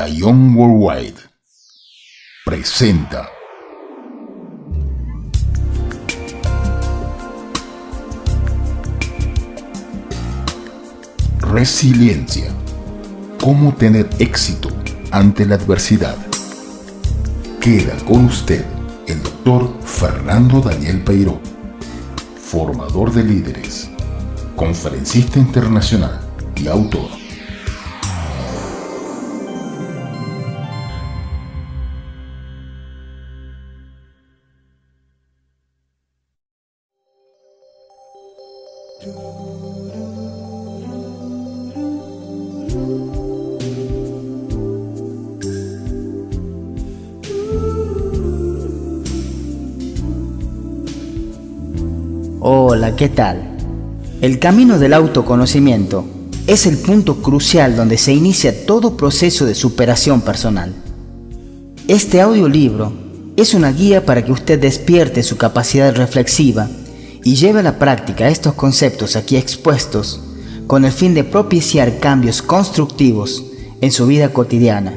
Gaión Worldwide presenta Resiliencia. Cómo tener éxito ante la adversidad. Queda con usted el Dr. Fernando Daniel Peiró, formador de líderes, conferencista internacional y autor. Hola, ¿qué tal? El camino del autoconocimiento es el punto crucial donde se inicia todo proceso de superación personal. Este audiolibro es una guía para que usted despierte su capacidad reflexiva y lleve a la práctica estos conceptos aquí expuestos con el fin de propiciar cambios constructivos en su vida cotidiana.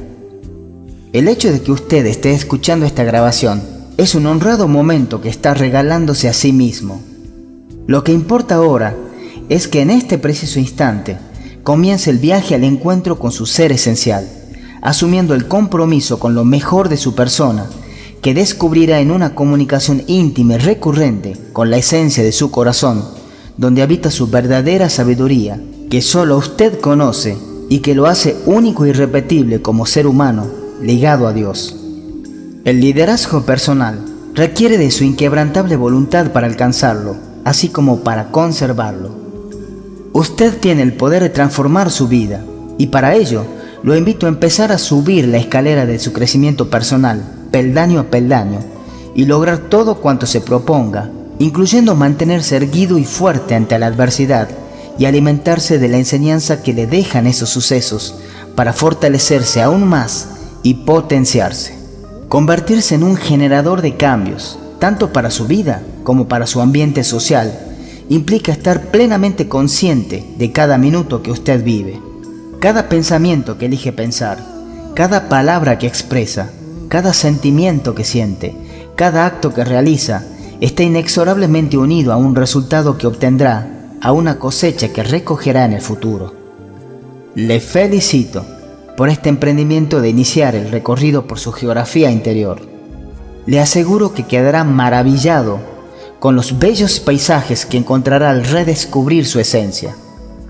El hecho de que usted esté escuchando esta grabación es un honrado momento que está regalándose a sí mismo. Lo que importa ahora es que en este preciso instante comience el viaje al encuentro con su ser esencial, asumiendo el compromiso con lo mejor de su persona, que descubrirá en una comunicación íntima y recurrente con la esencia de su corazón, donde habita su verdadera sabiduría, que solo usted conoce y que lo hace único e irrepetible como ser humano ligado a Dios. El liderazgo personal requiere de su inquebrantable voluntad para alcanzarlo, así como para conservarlo. Usted tiene el poder de transformar su vida y para ello lo invito a empezar a subir la escalera de su crecimiento personal, peldaño a peldaño, y lograr todo cuanto se proponga, incluyendo mantenerse erguido y fuerte ante la adversidad y alimentarse de la enseñanza que le dejan esos sucesos para fortalecerse aún más y potenciarse. Convertirse en un generador de cambios, tanto para su vida como para su ambiente social, implica estar plenamente consciente de cada minuto que usted vive. Cada pensamiento que elige pensar, cada palabra que expresa, cada sentimiento que siente, cada acto que realiza, está inexorablemente unido a un resultado que obtendrá, a una cosecha que recogerá en el futuro. Le felicito por este emprendimiento de iniciar el recorrido por su geografía interior. Le aseguro que quedará maravillado con los bellos paisajes que encontrará al redescubrir su esencia.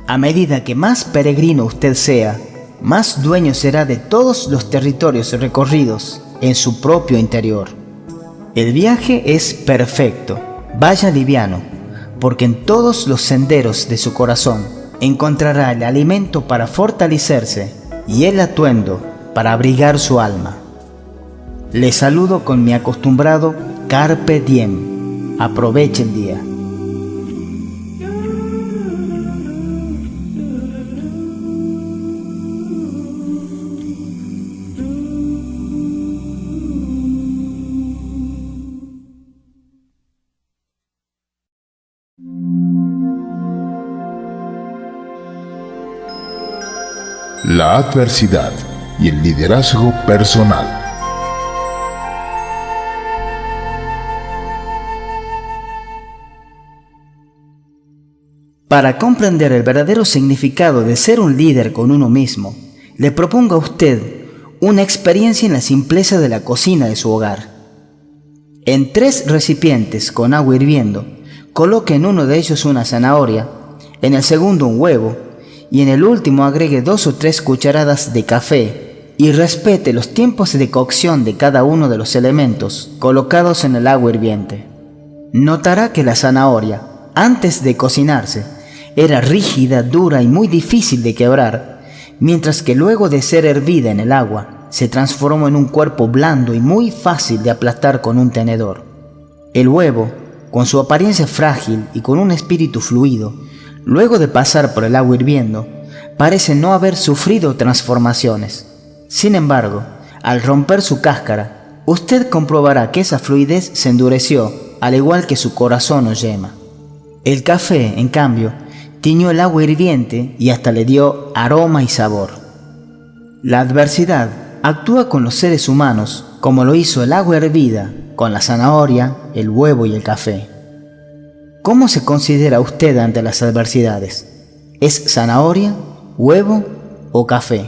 A medida que más peregrino usted sea, más dueño será de todos los territorios recorridos en su propio interior. El viaje es perfecto, vaya liviano, porque en todos los senderos de su corazón encontrará el alimento para fortalecerse y el atuendo para abrigar su alma. Le saludo con mi acostumbrado Carpe Diem. Aproveche el día. La adversidad y el liderazgo personal. Para comprender el verdadero significado de ser un líder con uno mismo, le propongo a usted una experiencia en la simpleza de la cocina de su hogar. En 3 recipientes con agua hirviendo, coloque en uno de ellos una zanahoria, en el segundo un huevo y en el último agregue 2 o 3 cucharadas de café y respete los tiempos de cocción de cada uno de los elementos colocados en el agua hirviente. Notará que la zanahoria, antes de cocinarse, era rígida, dura y muy difícil de quebrar, mientras que luego de ser hervida en el agua, se transformó en un cuerpo blando y muy fácil de aplastar con un tenedor. El huevo, con su apariencia frágil y con un espíritu fluido, luego de pasar por el agua hirviendo, parece no haber sufrido transformaciones. Sin embargo, al romper su cáscara, usted comprobará que esa fluidez se endureció, al igual que su corazón o yema. El café, en cambio, tiñó el agua hirviente y hasta le dio aroma y sabor. La adversidad actúa con los seres humanos como lo hizo el agua hervida con la zanahoria, el huevo y el café. ¿Cómo se considera usted ante las adversidades? ¿Es zanahoria, huevo o café?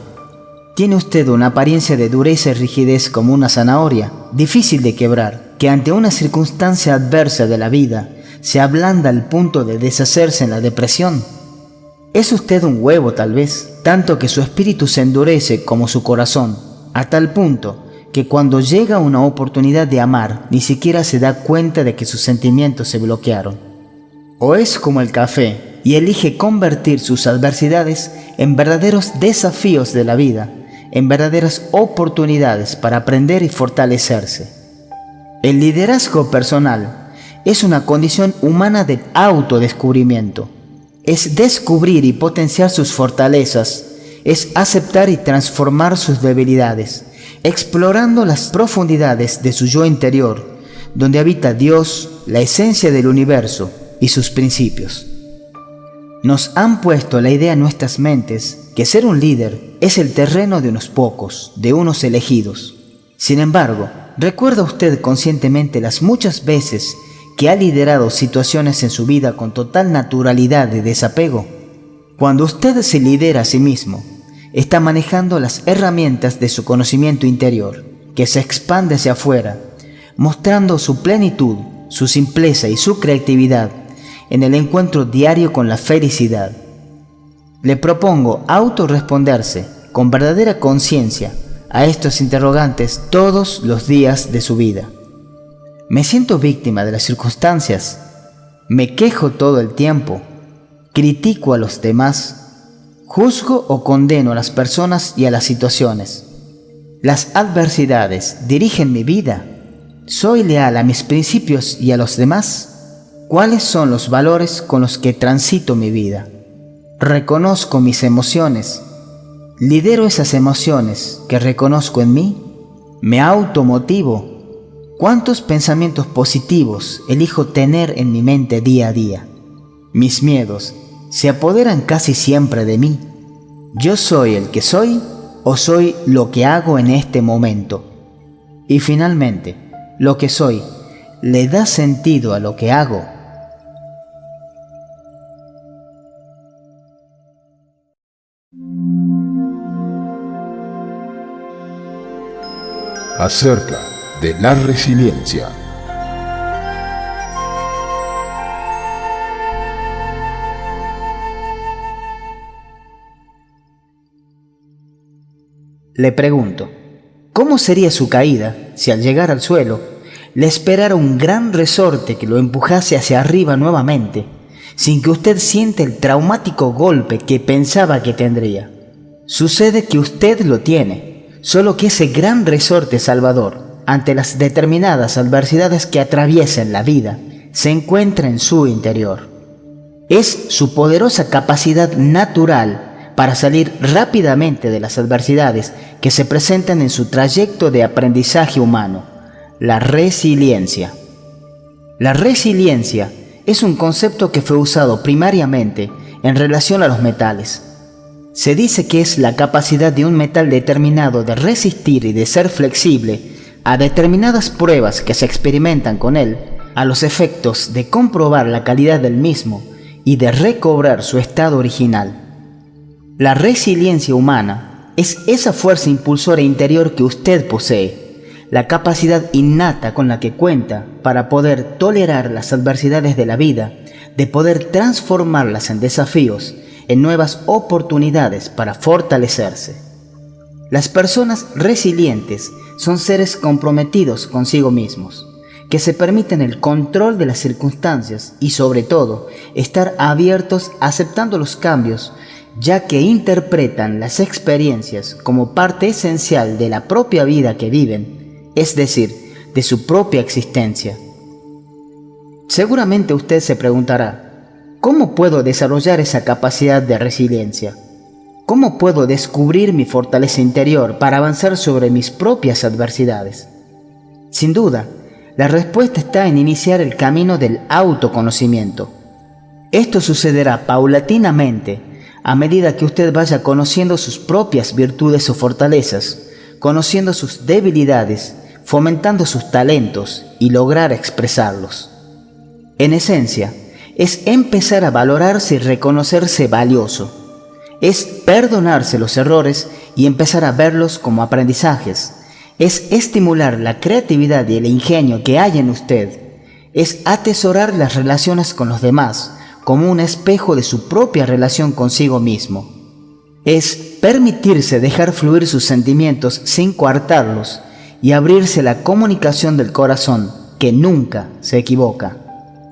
Tiene usted una apariencia de dureza y rigidez como una zanahoria, difícil de quebrar, que ante una circunstancia adversa de la vida se ablanda al punto de deshacerse en la depresión. ¿Es usted un huevo tal vez, tanto que su espíritu se endurece como su corazón, a tal punto que cuando llega una oportunidad de amar ni siquiera se da cuenta de que sus sentimientos se bloquearon? ¿O es como el café y elige convertir sus adversidades en verdaderos desafíos de la vida, en verdaderas oportunidades para aprender y fortalecerse? El liderazgo personal es una condición humana del autodescubrimiento. Es descubrir y potenciar sus fortalezas, es aceptar y transformar sus debilidades, explorando las profundidades de su yo interior, donde habita Dios, la esencia del universo y sus principios. Nos han puesto la idea en nuestras mentes que ser un líder es el terreno de unos pocos, de unos elegidos. Sin embargo, ¿recuerda usted conscientemente las muchas veces que ha liderado situaciones en su vida con total naturalidad y desapego? Cuando usted se lidera a sí mismo, está manejando las herramientas de su conocimiento interior, que se expande hacia afuera, mostrando su plenitud, su simpleza y su creatividad en el encuentro diario con la felicidad. Le propongo autorresponderse con verdadera conciencia a estos interrogantes todos los días de su vida. ¿Me siento víctima de las circunstancias? ¿Me quejo todo el tiempo? ¿Critico a los demás? ¿Juzgo o condeno a las personas y a las situaciones? ¿Las adversidades dirigen mi vida? ¿Soy leal a mis principios y a los demás? ¿Cuáles son los valores con los que transito mi vida? ¿Reconozco mis emociones? ¿Lidero esas emociones que reconozco en mí? ¿Me automotivo? ¿Cuántos pensamientos positivos elijo tener en mi mente día a día? Mis miedos se apoderan casi siempre de mí. ¿Yo soy el que soy o soy lo que hago en este momento? Y finalmente, lo que soy, ¿le da sentido a lo que hago? Acerca de la resiliencia. Le pregunto, ¿cómo sería su caída si al llegar al suelo le esperara un gran resorte que lo empujase hacia arriba nuevamente, sin que usted sienta el traumático golpe que pensaba que tendría? Sucede que usted lo tiene, solo que ese gran resorte salvador, ante las determinadas adversidades que atraviesan la vida, se encuentra en su interior. Es su poderosa capacidad natural para salir rápidamente de las adversidades que se presentan en su trayecto de aprendizaje humano, la resiliencia. La resiliencia es un concepto que fue usado primariamente en relación a los metales. Se dice que es la capacidad de un metal determinado de resistir y de ser flexible a determinadas pruebas que se experimentan con él, a los efectos de comprobar la calidad del mismo y de recobrar su estado original. La resiliencia humana es esa fuerza impulsora interior que usted posee, la capacidad innata con la que cuenta para poder tolerar las adversidades de la vida, de poder transformarlas en desafíos, en nuevas oportunidades para fortalecerse. Las personas resilientes son seres comprometidos consigo mismos, que se permiten el control de las circunstancias y sobre todo estar abiertos aceptando los cambios, ya que interpretan las experiencias como parte esencial de la propia vida que viven, es decir, de su propia existencia. Seguramente usted se preguntará, ¿cómo puedo desarrollar esa capacidad de resiliencia? ¿Cómo puedo descubrir mi fortaleza interior para avanzar sobre mis propias adversidades? Sin duda, la respuesta está en iniciar el camino del autoconocimiento. Esto sucederá paulatinamente a medida que usted vaya conociendo sus propias virtudes o fortalezas, conociendo sus debilidades, fomentando sus talentos y lograr expresarlos. En esencia, es empezar a valorarse y reconocerse valioso. Es perdonarse los errores y empezar a verlos como aprendizajes. Es estimular la creatividad y el ingenio que hay en usted. Es atesorar las relaciones con los demás como un espejo de su propia relación consigo mismo. Es permitirse dejar fluir sus sentimientos sin coartarlos y abrirse a la comunicación del corazón, que nunca se equivoca.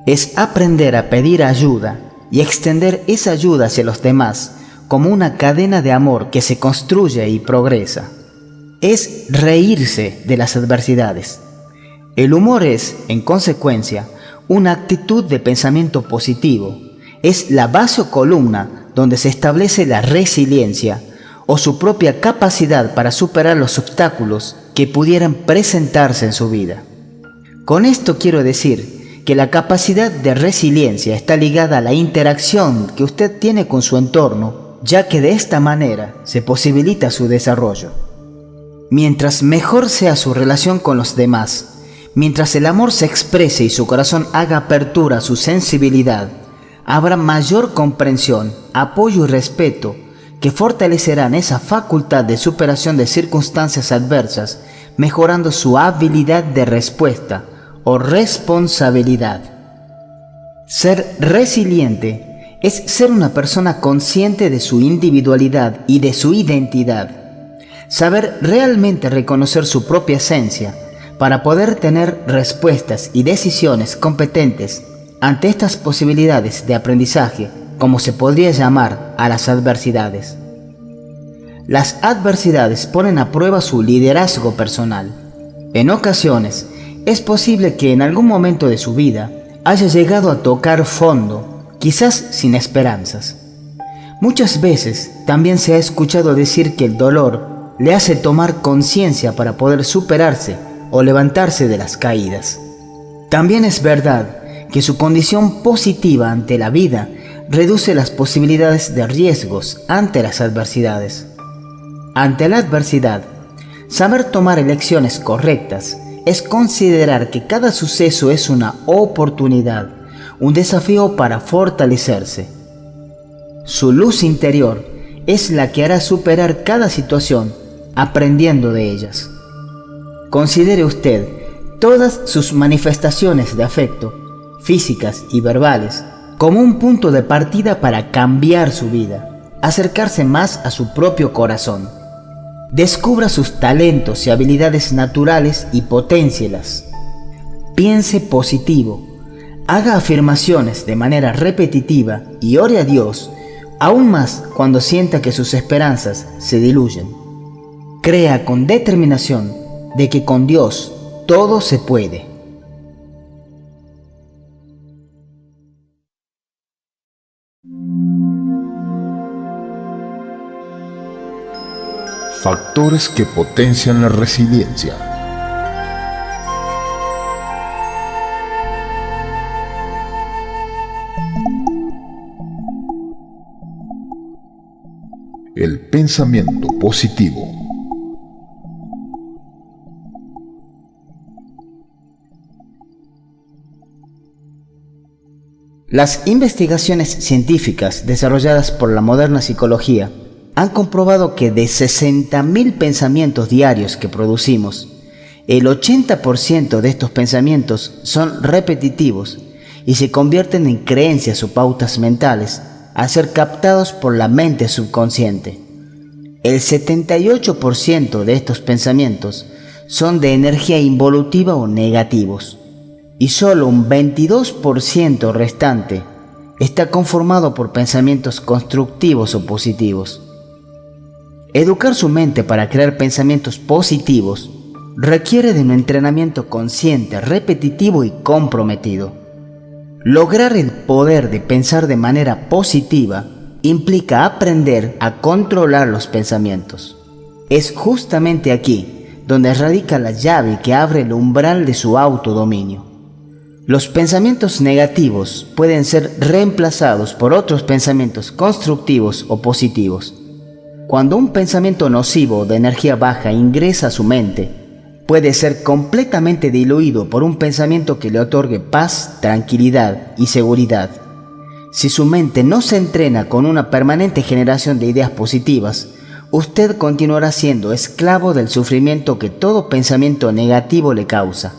Es aprender a pedir ayuda y extender esa ayuda hacia los demás como una cadena de amor que se construye y progresa. Es reírse de las adversidades. El humor es, en consecuencia, una actitud de pensamiento positivo. Es la base o columna donde se establece la resiliencia o su propia capacidad para superar los obstáculos que pudieran presentarse en su vida. Con esto quiero decir que la capacidad de resiliencia está ligada a la interacción que usted tiene con su entorno, ya que de esta manera se posibilita su desarrollo. Mientras mejor sea su relación con los demás, mientras el amor se exprese y su corazón haga apertura a su sensibilidad, habrá mayor comprensión, apoyo y respeto que fortalecerán esa facultad de superación de circunstancias adversas, mejorando su habilidad de respuesta o responsabilidad. Ser resiliente es ser una persona consciente de su individualidad y de su identidad. Saber realmente reconocer su propia esencia para poder tener respuestas y decisiones competentes ante estas posibilidades de aprendizaje, como se podría llamar a las adversidades. Las adversidades ponen a prueba su liderazgo personal. En ocasiones, es posible que en algún momento de su vida haya llegado a tocar fondo, quizás sin esperanzas. Muchas veces también se ha escuchado decir que el dolor le hace tomar conciencia para poder superarse o levantarse de las caídas. También es verdad que su condición positiva ante la vida reduce las posibilidades de riesgos ante las adversidades. Ante la adversidad, saber tomar elecciones correctas es considerar que cada suceso es una oportunidad, un desafío para fortalecerse. Su luz interior es la que hará superar cada situación, aprendiendo de ellas. Considere usted todas sus manifestaciones de afecto, físicas y verbales, como un punto de partida para cambiar su vida, acercarse más a su propio corazón. Descubra sus talentos y habilidades naturales y poténcielas. Piense positivo, haga afirmaciones de manera repetitiva y ore a Dios, aún más cuando sienta que sus esperanzas se diluyen. Crea con determinación de que con Dios todo se puede. Factores que potencian la resiliencia. El pensamiento positivo. Las investigaciones científicas desarrolladas por la moderna psicología han comprobado que de 60.000 pensamientos diarios que producimos, el 80% de estos pensamientos son repetitivos y se convierten en creencias o pautas mentales al ser captados por la mente subconsciente. El 78% de estos pensamientos son de energía involutiva o negativos, y solo un 22% restante está conformado por pensamientos constructivos o positivos. Educar su mente para crear pensamientos positivos requiere de un entrenamiento consciente, repetitivo y comprometido. Lograr el poder de pensar de manera positiva implica aprender a controlar los pensamientos. Es justamente aquí donde radica la llave que abre el umbral de su autodominio. Los pensamientos negativos pueden ser reemplazados por otros pensamientos constructivos o positivos. Cuando un pensamiento nocivo de energía baja ingresa a su mente, puede ser completamente diluido por un pensamiento que le otorgue paz, tranquilidad y seguridad. Si su mente no se entrena con una permanente generación de ideas positivas, usted continuará siendo esclavo del sufrimiento que todo pensamiento negativo le causa.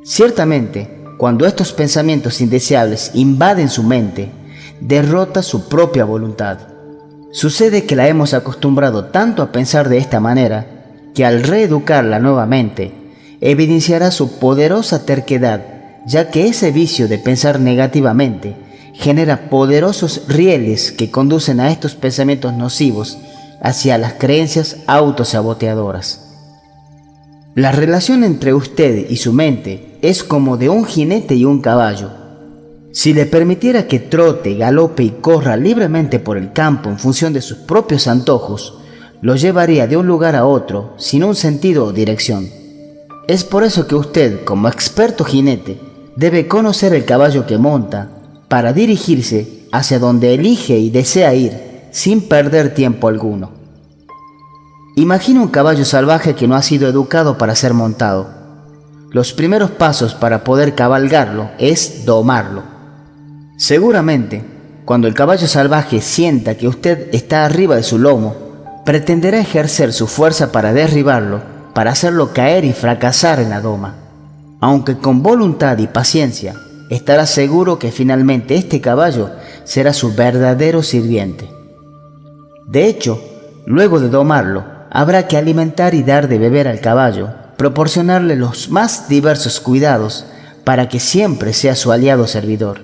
Ciertamente, cuando estos pensamientos indeseables invaden su mente, derrota su propia voluntad. Sucede que la hemos acostumbrado tanto a pensar de esta manera, que al reeducarla nuevamente, evidenciará su poderosa terquedad, ya que ese vicio de pensar negativamente genera poderosos rieles que conducen a estos pensamientos nocivos hacia las creencias autosaboteadoras. La relación entre usted y su mente es como de un jinete y un caballo. Si le permitiera que trote, galope y corra libremente por el campo en función de sus propios antojos, lo llevaría de un lugar a otro sin un sentido o dirección. Es por eso que usted, como experto jinete, debe conocer el caballo que monta para dirigirse hacia donde elige y desea ir sin perder tiempo alguno. Imagina un caballo salvaje que no ha sido educado para ser montado. Los primeros pasos para poder cabalgarlo es domarlo. Seguramente, cuando el caballo salvaje sienta que usted está arriba de su lomo, pretenderá ejercer su fuerza para derribarlo, para hacerlo caer y fracasar en la doma. Aunque con voluntad y paciencia, estará seguro que finalmente este caballo será su verdadero sirviente. De hecho, luego de domarlo, habrá que alimentar y dar de beber al caballo, proporcionarle los más diversos cuidados para que siempre sea su aliado servidor.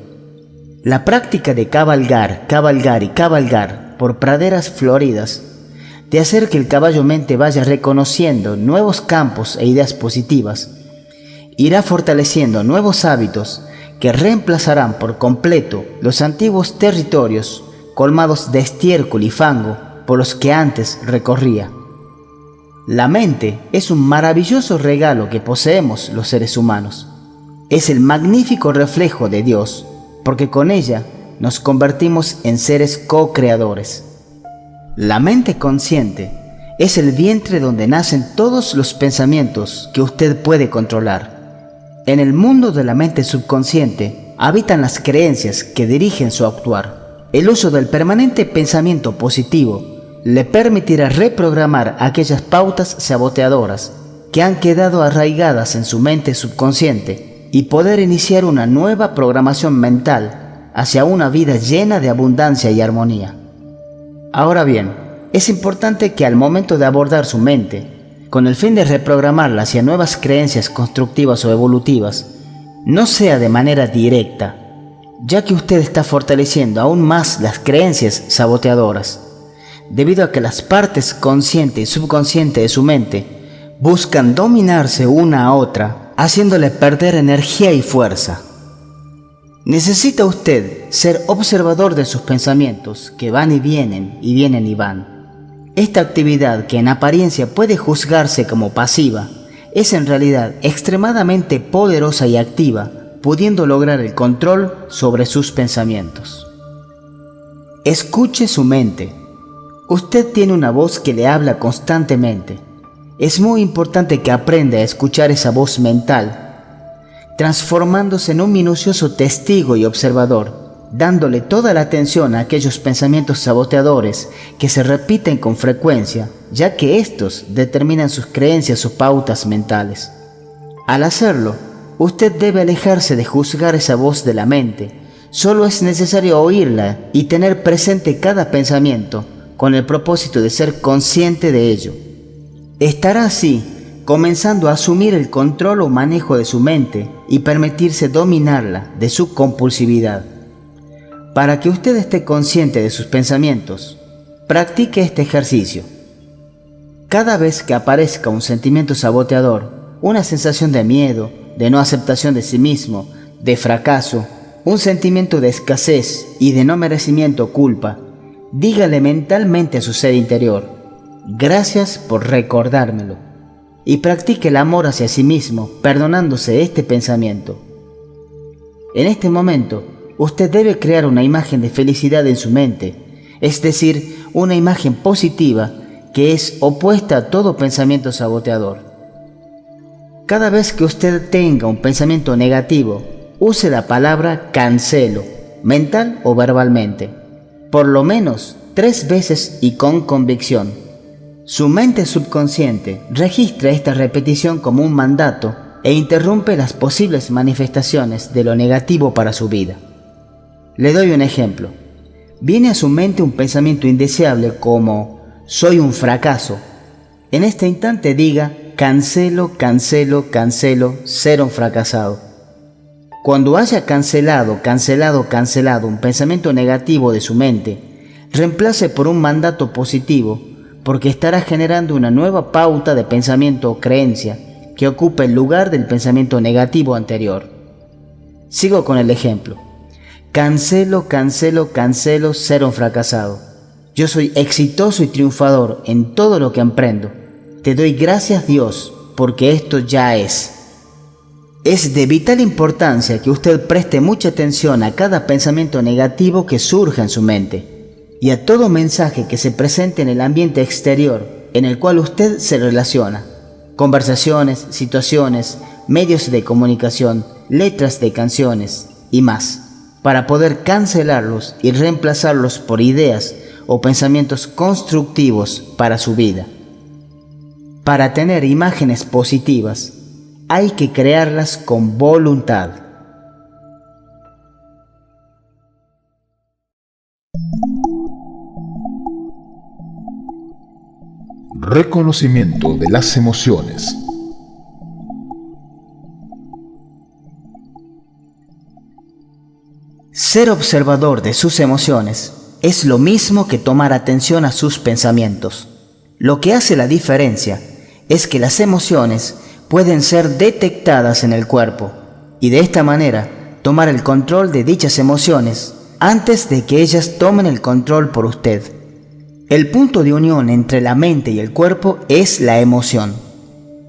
La práctica de cabalgar, cabalgar y cabalgar por praderas floridas, de hacer que el caballo mente vaya reconociendo nuevos campos e ideas positivas, irá fortaleciendo nuevos hábitos que reemplazarán por completo los antiguos territorios colmados de estiércol y fango por los que antes recorría. La mente es un maravilloso regalo que poseemos los seres humanos. Es el magnífico reflejo de Dios, porque con ella nos convertimos en seres co-creadores. La mente consciente es el vientre donde nacen todos los pensamientos que usted puede controlar. En el mundo de la mente subconsciente habitan las creencias que dirigen su actuar. El uso del permanente pensamiento positivo le permitirá reprogramar aquellas pautas saboteadoras que han quedado arraigadas en su mente subconsciente y poder iniciar una nueva programación mental hacia una vida llena de abundancia y armonía. Ahora bien, es importante que al momento de abordar su mente, con el fin de reprogramarla hacia nuevas creencias constructivas o evolutivas, no sea de manera directa, ya que usted está fortaleciendo aún más las creencias saboteadoras, debido a que las partes consciente y subconsciente de su mente buscan dominarse una a otra, haciéndole perder energía y fuerza. Necesita usted ser observador de sus pensamientos que van y vienen y vienen y van. Esta actividad, que en apariencia puede juzgarse como pasiva, es en realidad extremadamente poderosa y activa, pudiendo lograr el control sobre sus pensamientos. Escuche su mente. Usted tiene una voz que le habla constantemente. Es muy importante que aprenda a escuchar esa voz mental, transformándose en un minucioso testigo y observador, dándole toda la atención a aquellos pensamientos saboteadores que se repiten con frecuencia, ya que estos determinan sus creencias o pautas mentales. Al hacerlo, usted debe alejarse de juzgar esa voz de la mente. Solo es necesario oírla y tener presente cada pensamiento con el propósito de ser consciente de ello. Estará así comenzando a asumir el control o manejo de su mente y permitirse dominarla de su compulsividad. Para que usted esté consciente de sus pensamientos, practique este ejercicio. Cada vez que aparezca un sentimiento saboteador, una sensación de miedo, de no aceptación de sí mismo, de fracaso, un sentimiento de escasez y de no merecimiento o culpa, dígale mentalmente a su ser interior: gracias por recordármelo, y practique el amor hacia sí mismo, perdonándose este pensamiento. En este momento, usted debe crear una imagen de felicidad en su mente, es decir, una imagen positiva que es opuesta a todo pensamiento saboteador. Cada vez que usted tenga un pensamiento negativo, use la palabra cancelo, mental o verbalmente, por lo menos 3 veces y con convicción. Su mente subconsciente registra esta repetición como un mandato e interrumpe las posibles manifestaciones de lo negativo para su vida. Le doy un ejemplo. Viene a su mente un pensamiento indeseable como «soy un fracaso». En este instante diga «cancelo, cancelo, cancelo, ser un fracasado». Cuando haya cancelado un pensamiento negativo de su mente, reemplace por un mandato positivo, porque estará generando una nueva pauta de pensamiento o creencia que ocupe el lugar del pensamiento negativo anterior. Sigo con el ejemplo. Cancelo, cancelo, cancelo ser un fracasado. Yo soy exitoso y triunfador en todo lo que emprendo. Te doy gracias, Dios, porque esto ya es. Es de vital importancia que usted preste mucha atención a cada pensamiento negativo que surja en su mente y a todo mensaje que se presente en el ambiente exterior en el cual usted se relaciona. Conversaciones, situaciones, medios de comunicación, letras de canciones y más, para poder cancelarlos y reemplazarlos por ideas o pensamientos constructivos para su vida. Para tener imágenes positivas, hay que crearlas con voluntad. Reconocimiento de las emociones. Ser observador de sus emociones es lo mismo que tomar atención a sus pensamientos. Lo que hace la diferencia es que las emociones pueden ser detectadas en el cuerpo y de esta manera tomar el control de dichas emociones antes de que ellas tomen el control por usted. El punto de unión entre la mente y el cuerpo es la emoción.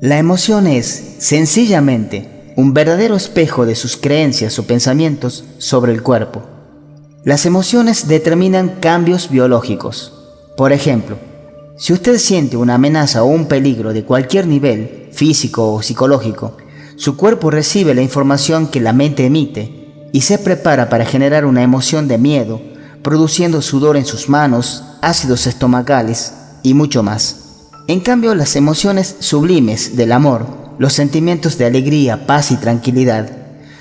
La emoción es, sencillamente, un verdadero espejo de sus creencias o pensamientos sobre el cuerpo. Las emociones determinan cambios biológicos. Por ejemplo, si usted siente una amenaza o un peligro de cualquier nivel, físico o psicológico, su cuerpo recibe la información que la mente emite y se prepara para generar una emoción de miedo, produciendo sudor en sus manos, ácidos estomacales y mucho más. En cambio, las emociones sublimes del amor, los sentimientos de alegría, paz y tranquilidad,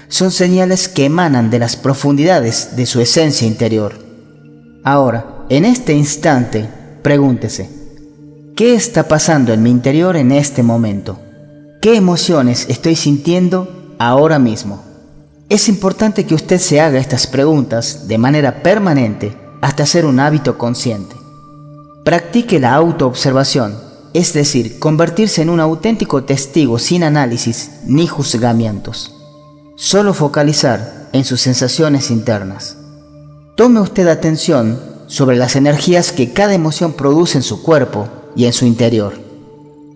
son señales que emanan de las profundidades de su esencia interior. Ahora, en este instante, pregúntese, ¿qué está pasando en mi interior en este momento? ¿Qué emociones estoy sintiendo ahora mismo? Es importante que usted se haga estas preguntas de manera permanente hasta ser un hábito consciente. Practique la autoobservación, es decir, convertirse en un auténtico testigo sin análisis ni juzgamientos. Solo focalizar en sus sensaciones internas. Tome usted atención sobre las energías que cada emoción produce en su cuerpo y en su interior.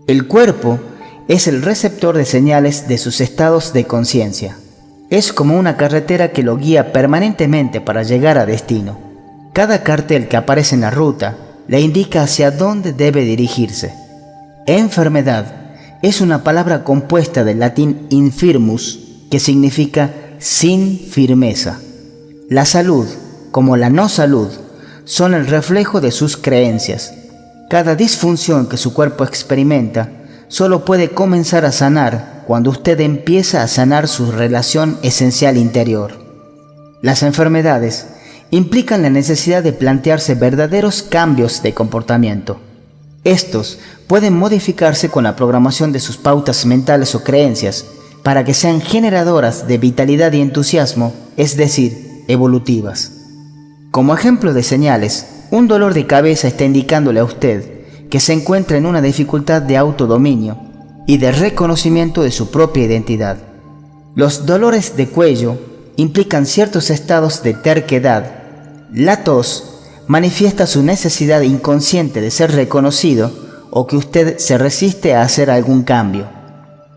El cuerpo es el receptor de señales de sus estados de conciencia. Es como una carretera que lo guía permanentemente para llegar a destino. Cada cartel que aparece en la ruta le indica hacia dónde debe dirigirse. Enfermedad es una palabra compuesta del latín infirmus, que significa sin firmeza. La salud, como la no salud, son el reflejo de sus creencias. Cada disfunción que su cuerpo experimenta solo puede comenzar a sanar cuando usted empieza a sanar su relación esencial interior. Las enfermedades implican la necesidad de plantearse verdaderos cambios de comportamiento. Estos pueden modificarse con la programación de sus pautas mentales o creencias para que sean generadoras de vitalidad y entusiasmo, es decir, evolutivas. Como ejemplo de señales, un dolor de cabeza está indicándole a usted que se encuentra en una dificultad de autodominio y de reconocimiento de su propia identidad. Los dolores de cuello implican ciertos estados de terquedad. La tos manifiesta su necesidad inconsciente de ser reconocido o que usted se resiste a hacer algún cambio.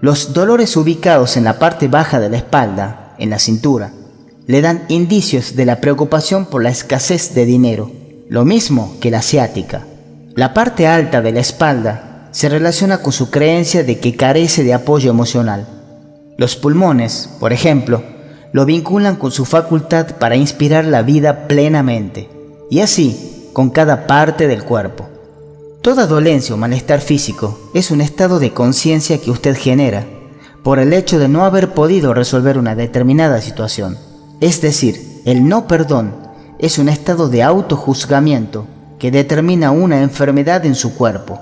Los dolores ubicados en la parte baja de la espalda, en la cintura, le dan indicios de la preocupación por la escasez de dinero. lo mismo que la ciática. La parte alta de la espalda se relaciona con su creencia de que carece de apoyo emocional. Los pulmones, por ejemplo, lo vinculan con su facultad para inspirar la vida plenamente, y así con cada parte del cuerpo. Toda dolencia o malestar físico es un estado de conciencia que usted genera por el hecho de no haber podido resolver una determinada situación. Es decir, el no perdón es un estado de autojuzgamiento que determina una enfermedad en su cuerpo.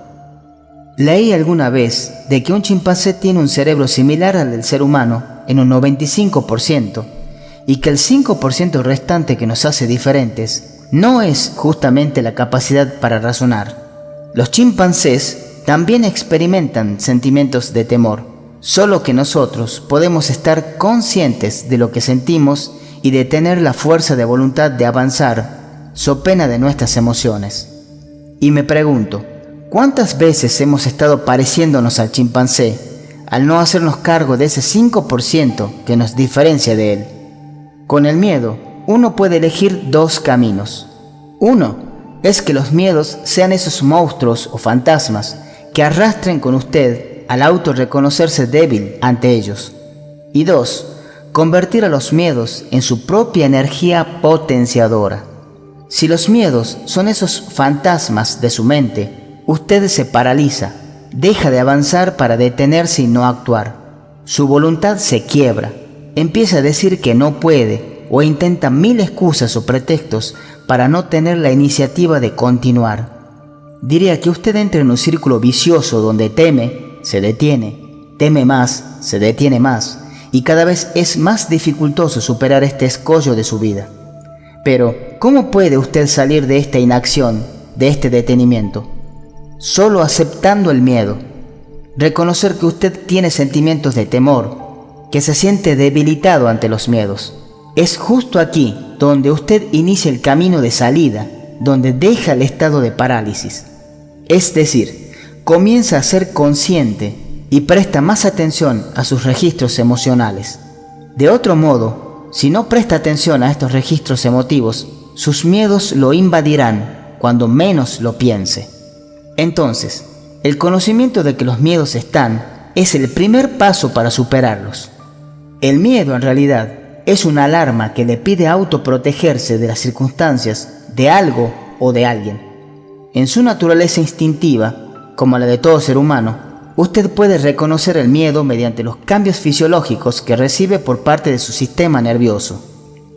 Leí alguna vez de que un chimpancé tiene un cerebro similar al del ser humano en un 95% y que el 5% restante que nos hace diferentes no es justamente la capacidad para razonar. Los chimpancés también experimentan sentimientos de temor, solo que nosotros podemos estar conscientes de lo que sentimos y de tener la fuerza de voluntad de avanzar, so pena de nuestras emociones. Y me pregunto, ¿cuántas veces hemos estado pareciéndonos al chimpancé al no hacernos cargo de ese 5% que nos diferencia de él? Con el miedo, uno puede elegir dos caminos. Uno es que los miedos sean esos monstruos o fantasmas que arrastren con usted al autorreconocerse débil ante ellos. Y dos, convertir a los miedos en su propia energía potenciadora. Si los miedos son esos fantasmas de su mente, usted se paraliza, deja de avanzar para detenerse y no actuar. Su voluntad se quiebra, empieza a decir que no puede o intenta mil excusas o pretextos para no tener la iniciativa de continuar. Diría que usted entra en un círculo vicioso donde teme, se detiene, teme más, se detiene más, y cada vez es más dificultoso superar este escollo de su vida. Pero, ¿cómo puede usted salir de esta inacción, de este detenimiento? Solo aceptando el miedo. Reconocer que usted tiene sentimientos de temor, que se siente debilitado ante los miedos. Es justo aquí donde usted inicia el camino de salida, donde deja el estado de parálisis. Es decir, comienza a ser consciente y presta más atención a sus registros emocionales. De otro modo, si no presta atención a estos registros emotivos, sus miedos lo invadirán cuando menos lo piense. Entonces, el conocimiento de que los miedos están es el primer paso para superarlos. El miedo, en realidad, es una alarma que le pide autoprotegerse de las circunstancias, de algo o de alguien. En su naturaleza instintiva, como la de todo ser humano, usted puede reconocer el miedo mediante los cambios fisiológicos que recibe por parte de su sistema nervioso.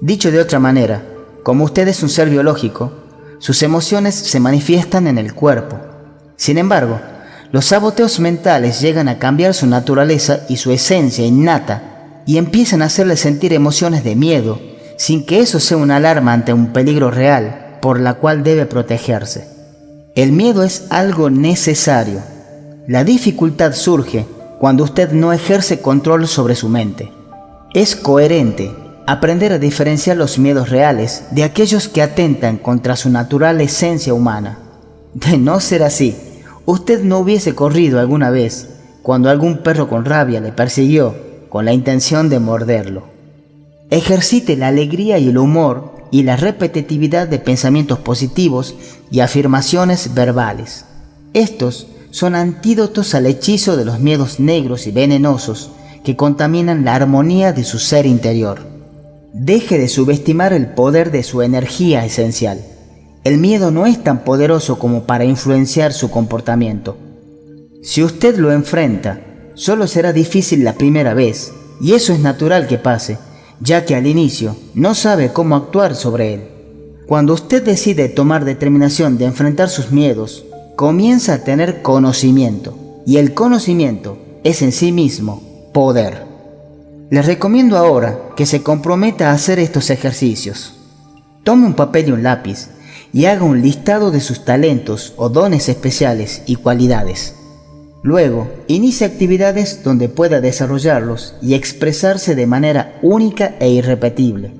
Dicho de otra manera, como usted es un ser biológico, sus emociones se manifiestan en el cuerpo. Sin embargo, los saboteos mentales llegan a cambiar su naturaleza y su esencia innata y empiezan a hacerle sentir emociones de miedo, sin que eso sea una alarma ante un peligro real por la cual debe protegerse. El miedo es algo necesario. La dificultad surge cuando usted no ejerce control sobre su mente. Es coherente aprender a diferenciar los miedos reales de aquellos que atentan contra su natural esencia humana. De no ser así, usted no hubiese corrido alguna vez cuando algún perro con rabia le persiguió con la intención de morderlo. Ejercite la alegría y el humor y la repetitividad de pensamientos positivos y afirmaciones verbales. Estos son antídotos al hechizo de los miedos negros y venenosos que contaminan la armonía de su ser interior. Deje de subestimar el poder de su energía esencial. El miedo no es tan poderoso como para influenciar su comportamiento. Si usted lo enfrenta, solo será difícil la primera vez, y eso es natural que pase, ya que al inicio no sabe cómo actuar sobre él. Cuando usted decide tomar determinación de enfrentar sus miedos, comienza a tener conocimiento, y el conocimiento es en sí mismo poder. Les recomiendo ahora que se comprometa a hacer estos ejercicios. Tome un papel y un lápiz y haga un listado de sus talentos o dones especiales y cualidades. Luego, inicie actividades donde pueda desarrollarlos y expresarse de manera única e irrepetible.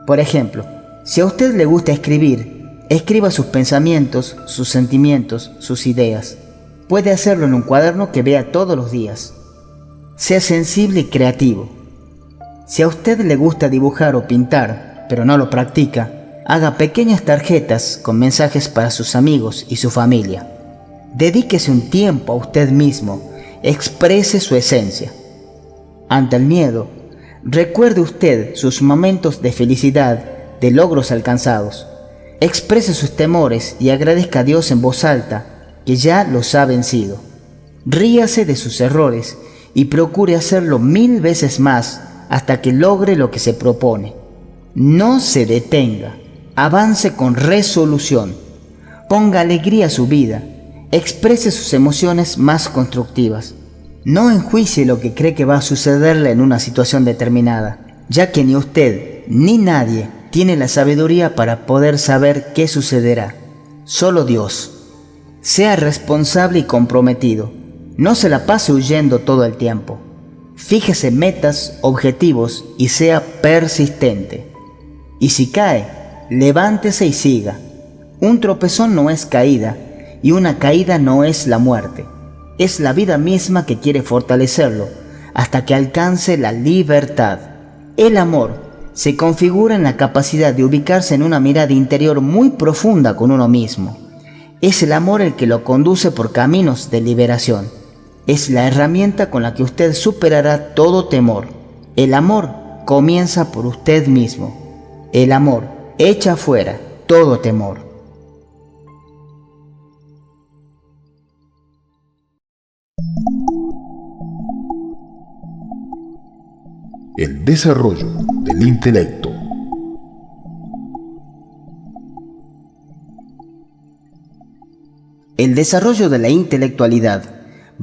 Por ejemplo, si a usted le gusta escribir, escriba sus pensamientos, sus sentimientos, sus ideas. Puede hacerlo en un cuaderno que vea todos los días. Sea sensible y creativo. Si a usted le gusta dibujar o pintar, pero no lo practica, Haga pequeñas tarjetas con mensajes para sus amigos y su familia. Dedíquese un tiempo a usted mismo, exprese su esencia. Ante el miedo, recuerde usted sus momentos de felicidad, de logros alcanzados. Exprese sus temores y agradezca a Dios en voz alta que ya los ha vencido. Ríase de sus errores y procure hacerlo 1000 veces más hasta que logre lo que se propone. No se detenga, avance con resolución, ponga alegría a su vida, exprese sus emociones más constructivas. No enjuicie lo que cree que va a sucederle en una situación determinada, ya que ni usted ni nadie tiene la sabiduría para poder saber qué sucederá. Solo Dios. Sea responsable y comprometido. No se la pase huyendo todo el tiempo. Fíjese metas, objetivos y sea persistente. Y si cae, levántese y siga. Un tropezón no es caída y una caída no es la muerte. Es la vida misma que quiere fortalecerlo hasta que alcance la libertad. El amor se configura en la capacidad de ubicarse en una mirada interior muy profunda con uno mismo. Es el amor el que lo conduce por caminos de liberación. Es la herramienta con la que usted superará todo temor. El amor comienza por usted mismo. El amor echa fuera todo temor. El desarrollo del intelecto. El desarrollo de la intelectualidad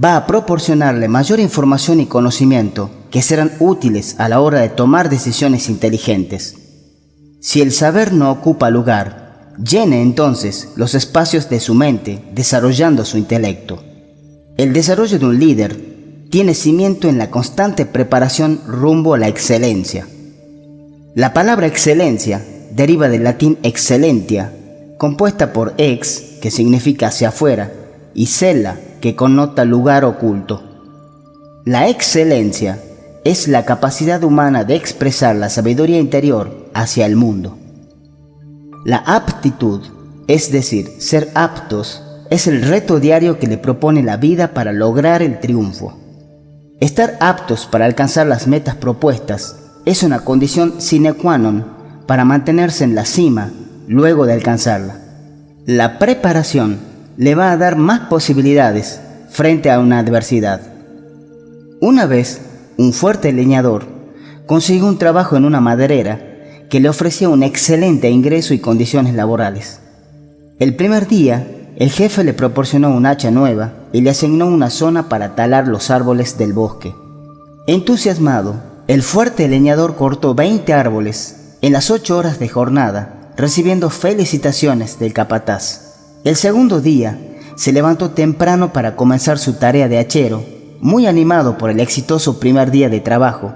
va a proporcionarle mayor información y conocimiento que serán útiles a la hora de tomar decisiones inteligentes. Si el saber no ocupa lugar, llene entonces los espacios de su mente desarrollando su intelecto. El desarrollo de un líder tiene cimiento en la constante preparación rumbo a la excelencia. La palabra excelencia deriva del latín excellentia, compuesta por ex, que significa hacia afuera, y cella, que connota lugar oculto. La excelencia es la capacidad humana de expresar la sabiduría interior hacia el mundo. La aptitud, es decir, ser aptos, es el reto diario que le propone la vida para lograr el triunfo. Estar aptos para alcanzar las metas propuestas es una condición sine qua non para mantenerse en la cima luego de alcanzarla. La preparación le va a dar más posibilidades frente a una adversidad. Una vez, un fuerte leñador consiguió un trabajo en una maderera que le ofrecía un excelente ingreso y condiciones laborales. El primer día, el jefe le proporcionó un hacha nueva y le asignó una zona para talar los árboles del bosque. Entusiasmado, el fuerte leñador cortó 20 árboles en las 8 horas de jornada, recibiendo felicitaciones del capataz. El segundo día, se levantó temprano para comenzar su tarea de hachero, muy animado por el exitoso primer día de trabajo,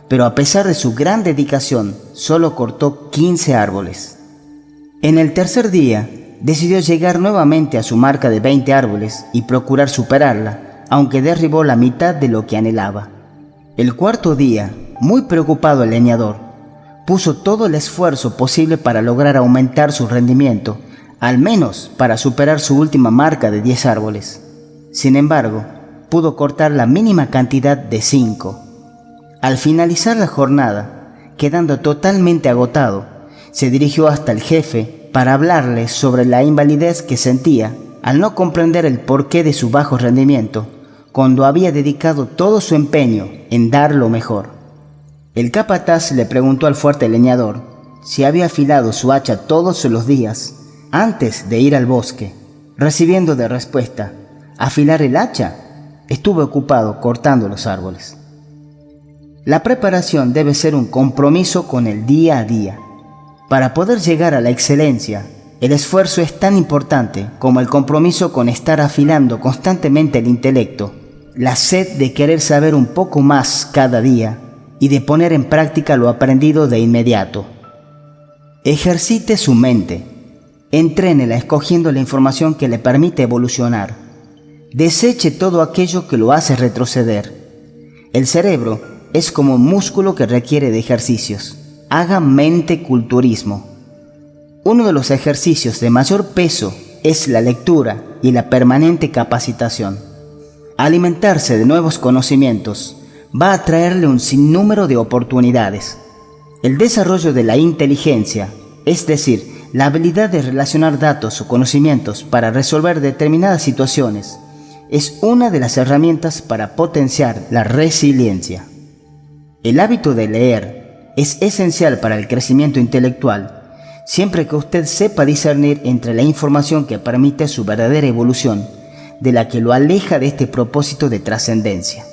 pero a pesar de su gran dedicación, solo cortó 15 árboles. En el tercer día, decidió llegar nuevamente a su marca de 20 árboles y procurar superarla, aunque derribó la mitad de lo que anhelaba. El cuarto día, muy preocupado el leñador, puso todo el esfuerzo posible para lograr aumentar su rendimiento, al menos para superar su última marca de 10 árboles. Sin embargo, pudo cortar la mínima cantidad de 5. Al finalizar la jornada, quedando totalmente agotado, se dirigió hasta el jefe para hablarle sobre la invalidez que sentía al no comprender el porqué de su bajo rendimiento, cuando había dedicado todo su empeño en dar lo mejor. El capataz le preguntó al fuerte leñador si había afilado su hacha todos los días antes de ir al bosque, recibiendo de respuesta: ¿afilar el hacha? Estuve ocupado cortando los árboles. La preparación debe ser un compromiso con el día a día. Para poder llegar a la excelencia, el esfuerzo es tan importante como el compromiso con estar afilando constantemente el intelecto, la sed de querer saber un poco más cada día y de poner en práctica lo aprendido de inmediato. Ejercite su mente, entrénela escogiendo la información que le permite evolucionar. Deseche todo aquello que lo hace retroceder. El cerebro es como un músculo que requiere de ejercicios. Haga mente culturismo. Uno de los ejercicios de mayor peso es la lectura y la permanente capacitación. Alimentarse de nuevos conocimientos va a traerle un sinnúmero de oportunidades. El desarrollo de la inteligencia, es decir, la habilidad de relacionar datos o conocimientos para resolver determinadas situaciones, es una de las herramientas para potenciar la resiliencia. El hábito de leer es esencial para el crecimiento intelectual, siempre que usted sepa discernir entre la información que permite su verdadera evolución de la que lo aleja de este propósito de trascendencia.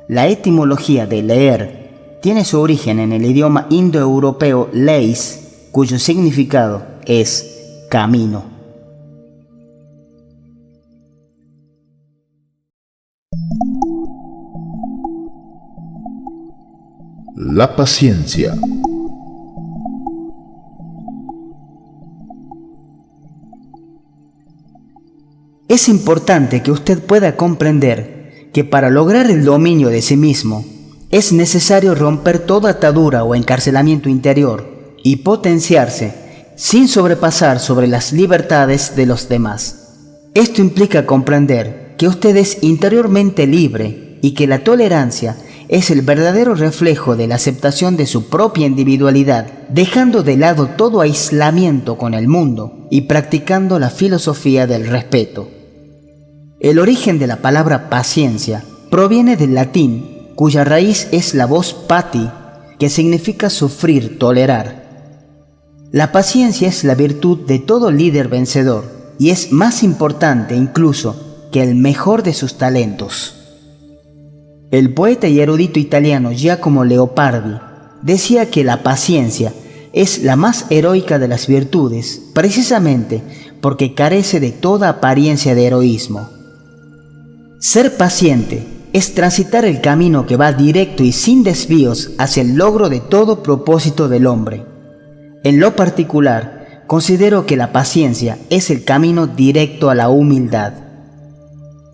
La etimología de leer tiene su origen en el idioma indoeuropeo leis, cuyo significado es camino. La paciencia. Es importante que usted pueda comprender que para lograr el dominio de sí mismo es necesario romper toda atadura o encarcelamiento interior y potenciarse sin sobrepasar sobre las libertades de los demás. Esto implica comprender que usted es interiormente libre y que la tolerancia es el verdadero reflejo de la aceptación de su propia individualidad, dejando de lado todo aislamiento con el mundo y practicando la filosofía del respeto. El origen de la palabra paciencia proviene del latín, cuya raíz es la voz pati, que significa sufrir, tolerar. La paciencia es la virtud de todo líder vencedor y es más importante incluso que el mejor de sus talentos. El poeta y erudito italiano Giacomo Leopardi decía que la paciencia es la más heroica de las virtudes, precisamente porque carece de toda apariencia de heroísmo. Ser paciente es transitar el camino que va directo y sin desvíos hacia el logro de todo propósito del hombre. En lo particular, considero que la paciencia es el camino directo a la humildad.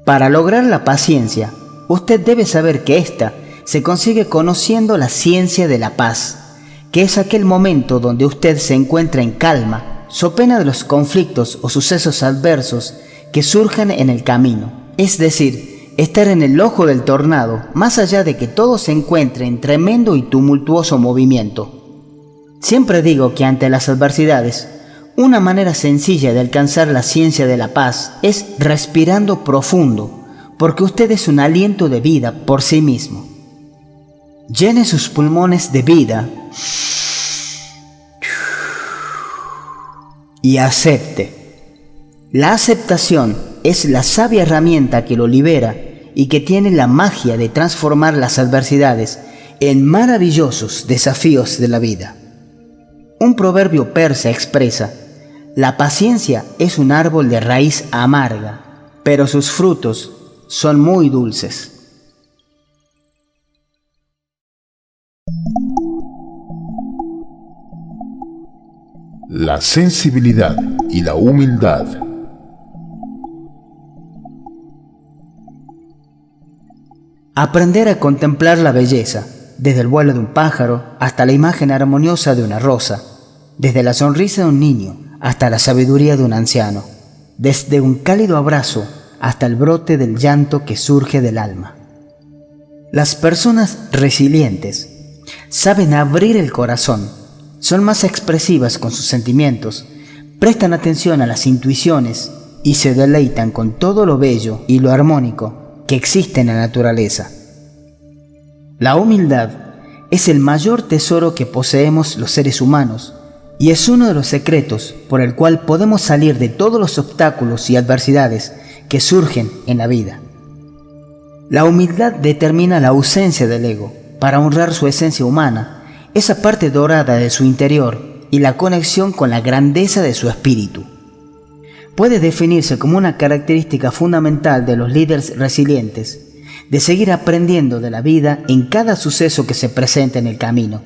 Para lograr la paciencia, usted debe saber que ésta se consigue conociendo la ciencia de la paz, que es aquel momento donde usted se encuentra en calma, so pena de los conflictos o sucesos adversos que surjan en el camino. Es decir, estar en el ojo del tornado, más allá de que todo se encuentre en tremendo y tumultuoso movimiento. Siempre digo que ante las adversidades, una manera sencilla de alcanzar la ciencia de la paz es respirando profundo, porque usted es un aliento de vida por sí mismo. Llene sus pulmones de vida y acepte. La aceptación es la sabia herramienta que lo libera y que tiene la magia de transformar las adversidades en maravillosos desafíos de la vida. Un proverbio persa expresa: la paciencia es un árbol de raíz amarga, pero sus frutos son muy dulces. La sensibilidad y la humildad. Aprender a contemplar la belleza, desde el vuelo de un pájaro hasta la imagen armoniosa de una rosa, desde la sonrisa de un niño hasta la sabiduría de un anciano, desde un cálido abrazo hasta el brote del llanto que surge del alma. Las personas resilientes saben abrir el corazón, son más expresivas con sus sentimientos, prestan atención a las intuiciones y se deleitan con todo lo bello y lo armónico que existe en la naturaleza. La humildad es el mayor tesoro que poseemos los seres humanos y es uno de los secretos por el cual podemos salir de todos los obstáculos y adversidades que surgen en la vida. La humildad determina la ausencia del ego para honrar su esencia humana, esa parte dorada de su interior y la conexión con la grandeza de su espíritu. Puede definirse como una característica fundamental de los líderes resilientes, de seguir aprendiendo de la vida en cada suceso que se presenta en el camino.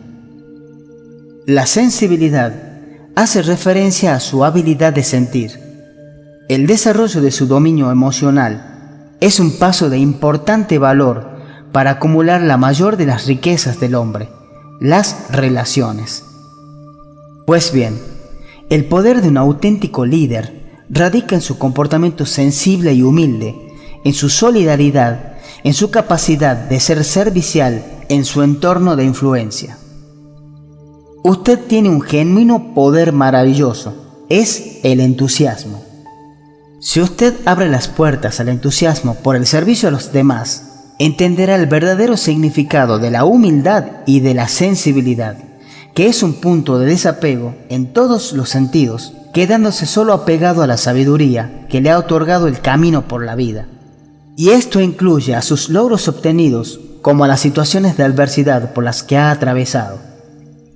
La sensibilidad hace referencia a su habilidad de sentir. El desarrollo de su dominio emocional es un paso de importante valor para acumular la mayor de las riquezas del hombre, las relaciones. Pues bien, El poder de un auténtico líder radica en su comportamiento sensible y humilde, en su solidaridad, en su capacidad de ser servicial en su entorno de influencia. Usted tiene un genuino poder maravilloso, es el entusiasmo. Si usted abre las puertas al entusiasmo por el servicio a los demás, entenderá el verdadero significado de la humildad y de la sensibilidad, que es un punto de desapego en todos los sentidos, quedándose solo apegado a la sabiduría que le ha otorgado el camino por la vida. Y esto incluye a sus logros obtenidos como a las situaciones de adversidad por las que ha atravesado.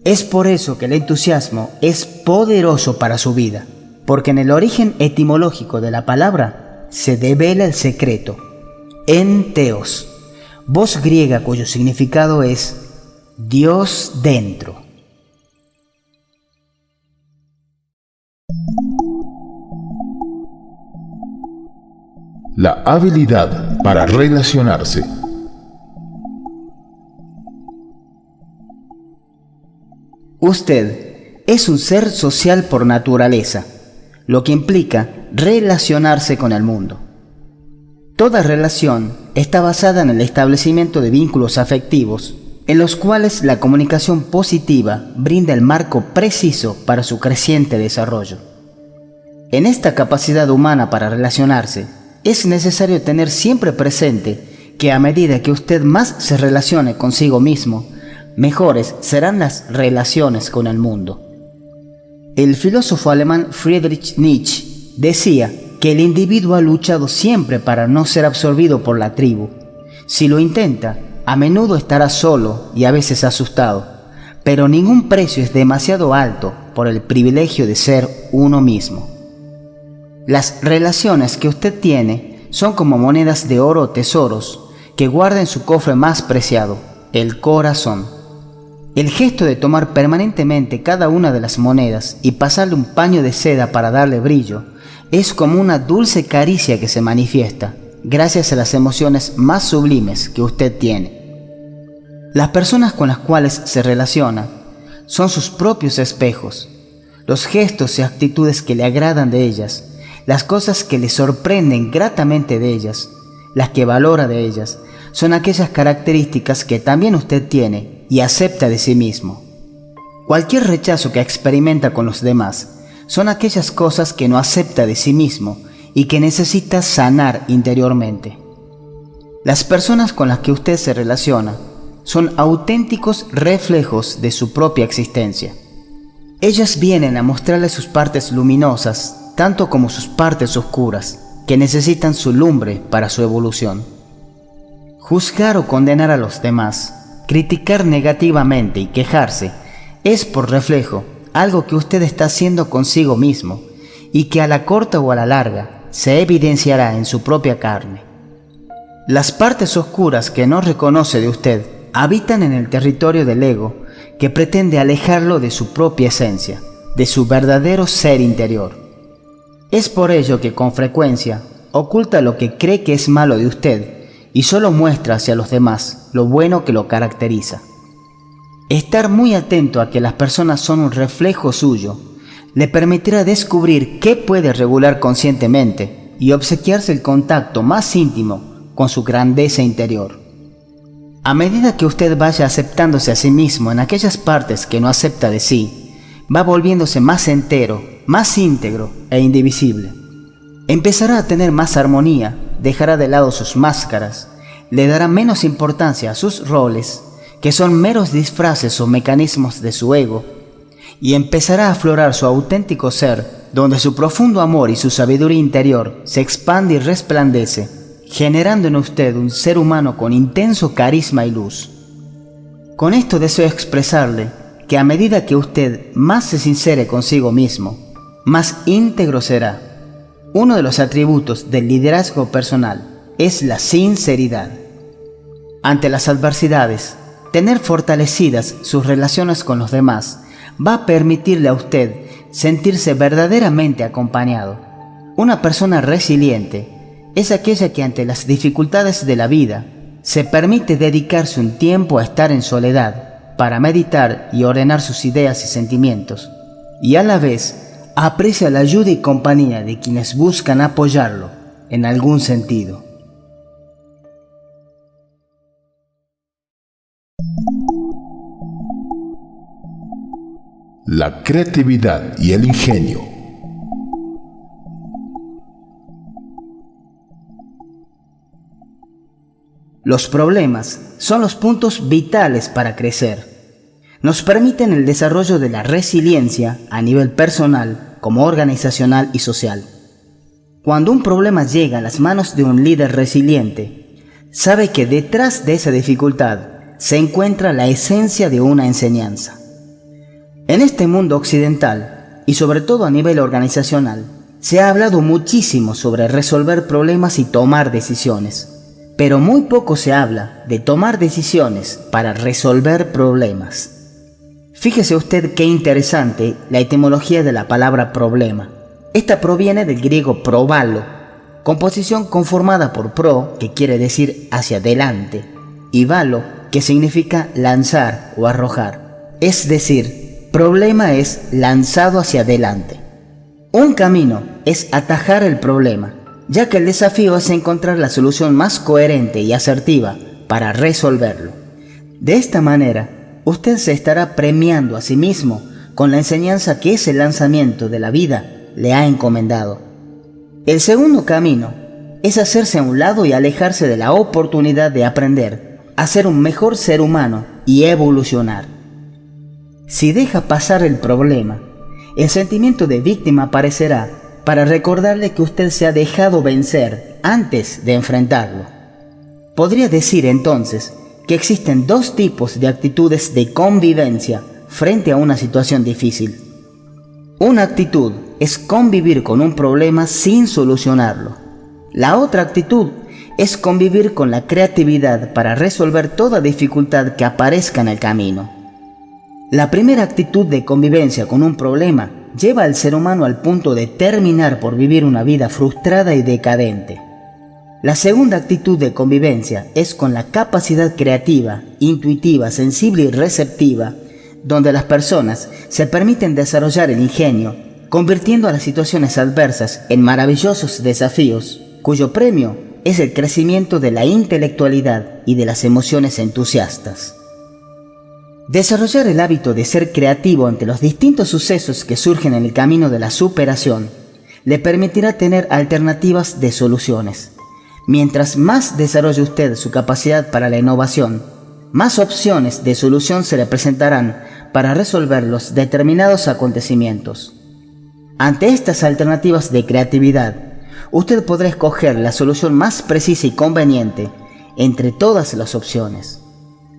Es por eso que el entusiasmo es poderoso para su vida, porque en el origen etimológico de la palabra se devela el secreto, enteos, voz griega cuyo significado es Dios dentro. La habilidad para relacionarse. Usted es un ser social por naturaleza, lo que implica relacionarse con el mundo. Toda relación está basada en el establecimiento de vínculos afectivos, en los cuales la comunicación positiva brinda el marco preciso para su creciente desarrollo. En esta capacidad humana para relacionarse, es necesario tener siempre presente que a medida que usted más se relacione consigo mismo, mejores serán las relaciones con el mundo. El filósofo alemán Friedrich Nietzsche decía que el individuo ha luchado siempre para no ser absorbido por la tribu. Si lo intenta, a menudo estará solo y a veces asustado, pero ningún precio es demasiado alto por el privilegio de ser uno mismo. Las relaciones que usted tiene son como monedas de oro o tesoros que guarda en su cofre más preciado, el corazón. El gesto de tomar permanentemente cada una de las monedas y pasarle un paño de seda para darle brillo es como una dulce caricia que se manifiesta gracias a las emociones más sublimes que usted tiene. Las personas con las cuales se relaciona son sus propios espejos, los gestos y actitudes que le agradan de ellas, las cosas que le sorprenden gratamente de ellas, las que valora de ellas, son aquellas características que también usted tiene y acepta de sí mismo. Cualquier rechazo que experimenta con los demás son aquellas cosas que no acepta de sí mismo y que necesita sanar interiormente. Las personas con las que usted se relaciona son auténticos reflejos de su propia existencia. Ellas vienen a mostrarle sus partes luminosas, tanto como sus partes oscuras, que necesitan su lumbre para su evolución. Juzgar o condenar a los demás, criticar negativamente y quejarse, es por reflejo algo que usted está haciendo consigo mismo y que a la corta o a la larga se evidenciará en su propia carne. Las partes oscuras que no reconoce de usted habitan en el territorio del ego que pretende alejarlo de su propia esencia, de su verdadero ser interior. Es por ello que con frecuencia oculta lo que cree que es malo de usted y solo muestra hacia los demás lo bueno que lo caracteriza. Estar muy atento a que las personas son un reflejo suyo le permitirá descubrir qué puede regular conscientemente y obsequiarse el contacto más íntimo con su grandeza interior. A medida que usted vaya aceptándose a sí mismo en aquellas partes que no acepta de sí, va volviéndose más entero, más íntegro e indivisible. Empezará a tener más armonía, dejará de lado sus máscaras, le dará menos importancia a sus roles, que son meros disfraces o mecanismos de su ego, y empezará a aflorar su auténtico ser, donde su profundo amor y su sabiduría interior se expande y resplandece, generando en usted un ser humano con intenso carisma y luz. Con esto deseo expresarle que a medida que usted más se sincere consigo mismo, más íntegro será. Uno de los atributos del liderazgo personal es la sinceridad. Ante las adversidades, tener fortalecidas sus relaciones con los demás va a permitirle a usted sentirse verdaderamente acompañado. Una persona resiliente es aquella que ante las dificultades de la vida se permite dedicarse un tiempo a estar en soledad para meditar y ordenar sus ideas y sentimientos, y a la vez Aprecia la ayuda y compañía de quienes buscan apoyarlo en algún sentido. La creatividad y el ingenio. Los problemas son los puntos vitales para crecer. Nos permiten el desarrollo de la resiliencia a nivel personal, como organizacional y social. Cuando un problema llega a las manos de un líder resiliente, sabe que detrás de esa dificultad se encuentra la esencia de una enseñanza. En este mundo occidental, y sobre todo a nivel organizacional, se ha hablado muchísimo sobre resolver problemas y tomar decisiones, pero muy poco se habla de tomar decisiones para resolver problemas. Fíjese usted qué interesante la etimología de la palabra problema. Esta proviene del griego probalo, composición conformada por pro, que quiere decir hacia adelante, y balo, que significa lanzar o arrojar. Es decir, problema es lanzado hacia adelante. Un camino es atajar el problema, ya que el desafío es encontrar la solución más coherente y asertiva para resolverlo. De esta manera, usted se estará premiando a sí mismo con la enseñanza que ese lanzamiento de la vida le ha encomendado. El segundo camino es hacerse a un lado y alejarse de la oportunidad de aprender a ser un mejor ser humano y evolucionar. Si deja pasar el problema, el sentimiento de víctima aparecerá para recordarle que usted se ha dejado vencer antes de enfrentarlo. Podría decir entonces que existen dos tipos de actitudes de convivencia frente a una situación difícil. Una actitud es convivir con un problema sin solucionarlo. La otra actitud es convivir con la creatividad para resolver toda dificultad que aparezca en el camino. La primera actitud de convivencia con un problema lleva al ser humano al punto de terminar por vivir una vida frustrada y decadente. La segunda actitud de convivencia es con la capacidad creativa, intuitiva, sensible y receptiva, donde las personas se permiten desarrollar el ingenio, convirtiendo a las situaciones adversas en maravillosos desafíos, cuyo premio es el crecimiento de la intelectualidad y de las emociones entusiastas. Desarrollar el hábito de ser creativo ante los distintos sucesos que surgen en el camino de la superación le permitirá tener alternativas de soluciones. Mientras más desarrolle usted su capacidad para la innovación, más opciones de solución se le presentarán para resolver los determinados acontecimientos. Ante estas alternativas de creatividad, usted podrá escoger la solución más precisa y conveniente entre todas las opciones.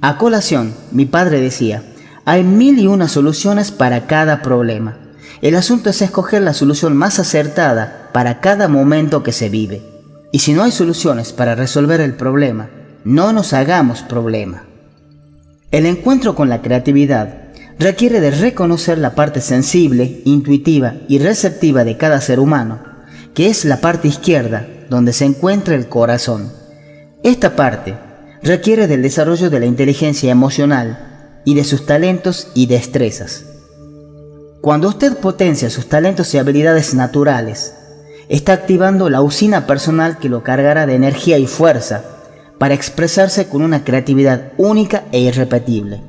A colación, mi padre decía, hay 1001 soluciones para cada problema. El asunto es escoger la solución más acertada para cada momento que se vive. Y si no hay soluciones para resolver el problema, no nos hagamos problema. El encuentro con la creatividad requiere de reconocer la parte sensible, intuitiva y receptiva de cada ser humano, que es la parte izquierda, donde se encuentra el corazón. Esta parte requiere del desarrollo de la inteligencia emocional y de sus talentos y destrezas. Cuando usted potencia sus talentos y habilidades naturales, está activando la usina personal que lo cargará de energía y fuerza para expresarse con una creatividad única e irrepetible.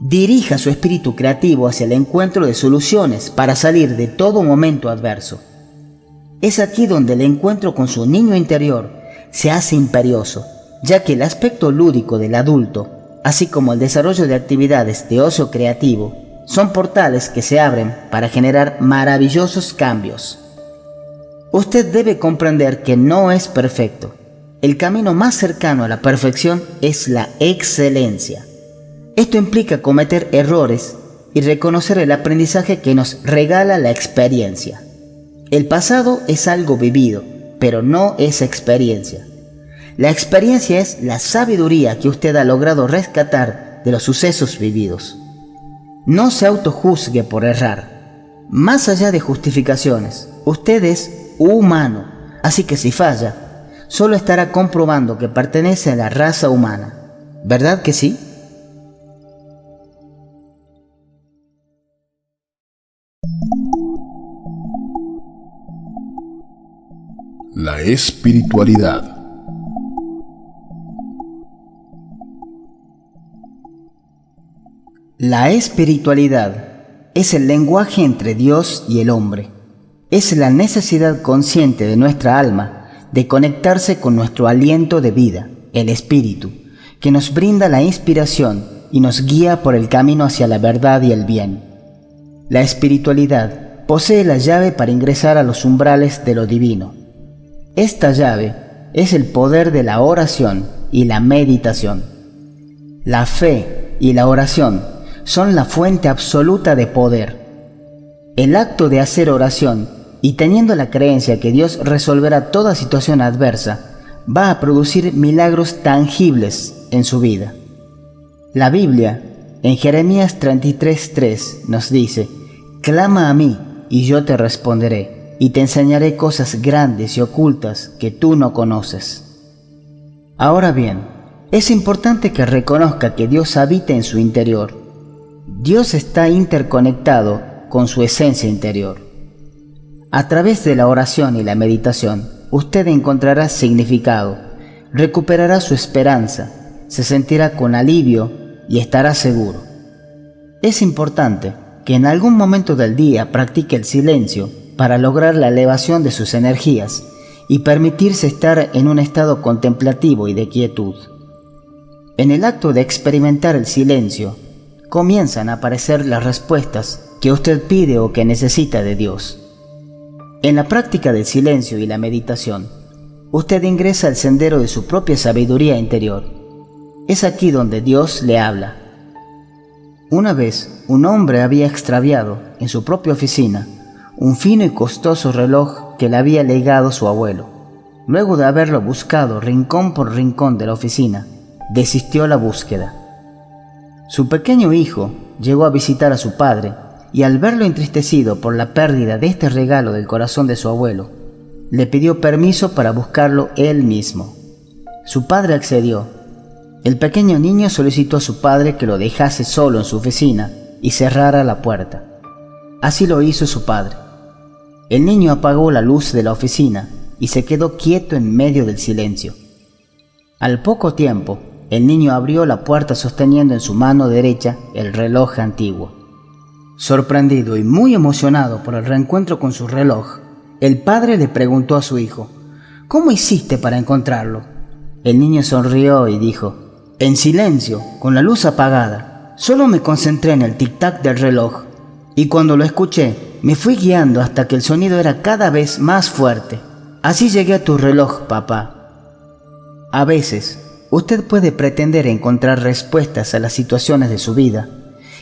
Dirija su espíritu creativo hacia el encuentro de soluciones para salir de todo momento adverso. Es aquí donde el encuentro con su niño interior se hace imperioso, ya que el aspecto lúdico del adulto, así como el desarrollo de actividades de ocio creativo, son portales que se abren para generar maravillosos cambios. Usted debe comprender que no es perfecto. El camino más cercano a la perfección es la excelencia. Esto implica cometer errores y reconocer el aprendizaje que nos regala la experiencia. El pasado es algo vivido, pero no es experiencia. La experiencia es la sabiduría que usted ha logrado rescatar de los sucesos vividos. No se autojuzgue por errar. Más allá de justificaciones, usted es humano, así que si falla, solo estará comprobando que pertenece a la raza humana. ¿Verdad que sí? La espiritualidad. La espiritualidad es el lenguaje entre Dios y el hombre. Es la necesidad consciente de nuestra alma de conectarse con nuestro aliento de vida, el espíritu, que nos brinda la inspiración y nos guía por el camino hacia la verdad y el bien. La espiritualidad posee la llave para ingresar a los umbrales de lo divino. Esta llave es el poder de la oración y la meditación. La fe y la oración son la fuente absoluta de poder. El acto de hacer oración y teniendo la creencia que Dios resolverá toda situación adversa, va a producir milagros tangibles en su vida. La Biblia, en Jeremías 33:3, nos dice: «Clama a mí, y yo te responderé, y te enseñaré cosas grandes y ocultas que tú no conoces». Ahora bien, es importante que reconozca que Dios habita en su interior. Dios está interconectado con su esencia interior. A través de la oración y la meditación, usted encontrará significado, recuperará su esperanza, se sentirá con alivio y estará seguro. Es importante que en algún momento del día practique el silencio para lograr la elevación de sus energías y permitirse estar en un estado contemplativo y de quietud. En el acto de experimentar el silencio, comienzan a aparecer las respuestas que usted pide o que necesita de Dios. En la práctica del silencio y la meditación, usted ingresa al sendero de su propia sabiduría interior. Es aquí donde Dios le habla. Una vez, un hombre había extraviado en su propia oficina un fino y costoso reloj que le había legado su abuelo. Luego de haberlo buscado rincón por rincón de la oficina, desistió la búsqueda. Su pequeño hijo llegó a visitar a su padre y al verlo entristecido por la pérdida de este regalo del corazón de su abuelo, le pidió permiso para buscarlo él mismo. Su padre accedió. El pequeño niño solicitó a su padre que lo dejase solo en su oficina y cerrara la puerta. Así lo hizo su padre. El niño apagó la luz de la oficina y se quedó quieto en medio del silencio. Al poco tiempo, el niño abrió la puerta sosteniendo en su mano derecha el reloj antiguo. Sorprendido y muy emocionado por el reencuentro con su reloj, el padre le preguntó a su hijo: «¿Cómo hiciste para encontrarlo?». El niño sonrió y dijo: «En silencio, con la luz apagada, solo me concentré en el tic-tac del reloj, y cuando lo escuché, me fui guiando hasta que el sonido era cada vez más fuerte. Así llegué a tu reloj, papá». A veces, usted puede pretender encontrar respuestas a las situaciones de su vida,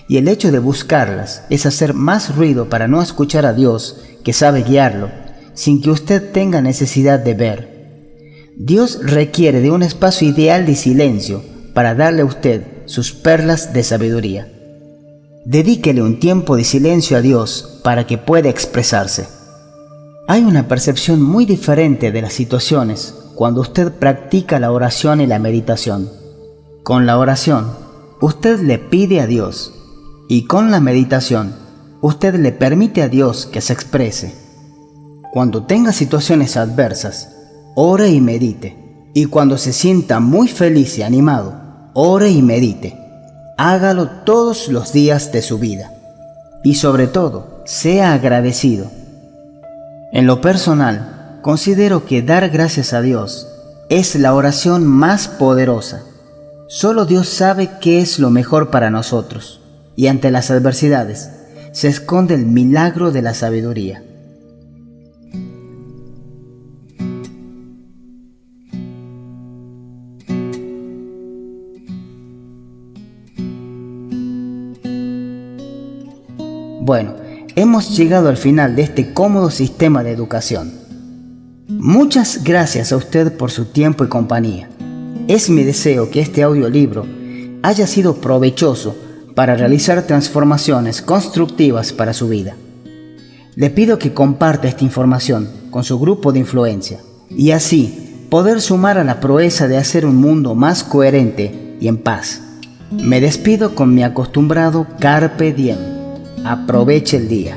y el hecho de buscarlas es hacer más ruido para no escuchar a Dios, que sabe guiarlo, sin que usted tenga necesidad de ver. Dios requiere de un espacio ideal de silencio para darle a usted sus perlas de sabiduría. Dedíquele un tiempo de silencio a Dios para que pueda expresarse. Hay una percepción muy diferente de las situaciones cuando usted practica la oración y la meditación. Con la oración, usted le pide a Dios, y con la meditación, usted le permite a Dios que se exprese. Cuando tenga situaciones adversas, ore y medite. Y cuando se sienta muy feliz y animado, ore y medite. Hágalo todos los días de su vida. Y sobre todo, sea agradecido. En lo personal, considero que dar gracias a Dios es la oración más poderosa. Solo Dios sabe qué es lo mejor para nosotros, y ante las adversidades se esconde el milagro de la sabiduría. Bueno, hemos llegado al final de este cómodo sistema de educación. Muchas gracias a usted por su tiempo y compañía. Es mi deseo que este audiolibro haya sido provechoso para realizar transformaciones constructivas para su vida. Le pido que comparta esta información con su grupo de influencia y así poder sumar a la proeza de hacer un mundo más coherente y en paz. Me despido con mi acostumbrado Carpe Diem. Aproveche el día.